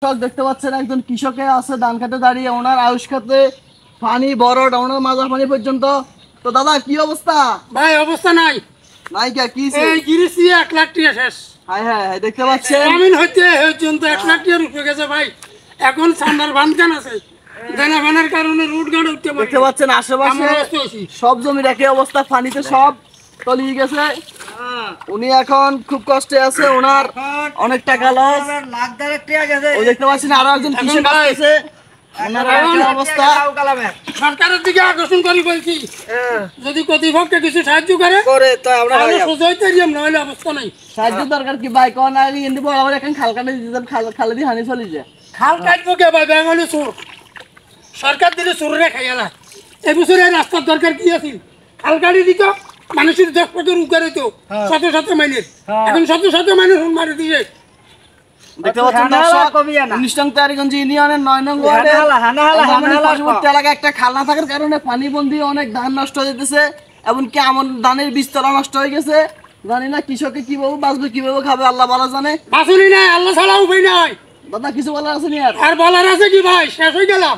দর্শক দেখতে পাচ্ছেন একজন কৃষকে আছে ধান খেতে দাঁড়িয়ে, ওনার আউশ খেতে পানি বরড, ওনার মাজা পানি পর্যন্ত। তো দাদা কি অবস্থা? ভাই অবস্থা নাই নাই কি এই গিরিসি 1 লাখ টাকা শেষ। হ্যাঁ হ্যাঁ দেখতে পাচ্ছেন গ্রামীণ হইতে পর্যন্ত 1 লাখ টাকার উপরে গেছে ভাই। এখন সান্দার বানকান আছে, দেনা বানার কারণে রুট গাড় উঠতে পারে। দেখতে পাচ্ছেন আশেপাশে আমরা ব্যস্ত আছি। সব জমির একই অবস্থা, পানিতে সব তলিয়ে গেছে। উনি এখন খুব কষ্টে আছে, ওনার অনেক টাকা লস। ও দেখতে পাচ্ছেন আরো একজন কৃষক ভাই, আছে, ওনার একই অবস্থা। সরকারের দিকে আকর্ষণ করি বলছি, যদি কর্তৃপক্ষে কিছু সাহায্য করে তাই আমরা তাহলে সোজা হইতে পারি, নইলে অবস্থা নাই। সাহায্য দরকার কি ভাই? কোন আগে ইন্দি বড় বড় এখন খাল কাটে দিতেন, খালে দিয়ে হানি চলে যায়। খাল কাটবো কে ভাই? বেঙ্গলি চোর, সরকার দিলে চোররে খাই এলা। এবছর এই রাস্তার দরকার কি আছিল? খাল কাটি দিত, মানুষের 10 ফুটের উপরে হইতো, শত শত মাইলের। এখন শত শত মাইলের মারি দিয়ে। দেখতে পাচ্ছেন দর্শক, 19 নং তারিগঞ্জ ইউনিয়নের 9 নং ওয়ার্ডে পার্শ্ববর্তী এলাকায় একটা খাল না থাকার কারণে পানি বন্দি অনেক ধান নষ্ট হয়ে যেতেছে, এমনকি এমন ধানের বীজতলা নষ্ট হয়ে গেছে। জানি না কৃষকে কিভাবে বাঁচবে, কিভাবে খাবে, আল্লাহ ভালো জানে। বাসুনি নাই, আল্লাহ ছাড়া উপায় নাই। দাদা কিছু বলার আছে নি? আর বলার আছে কি ভাই? শেষ হয়ে গেলাম।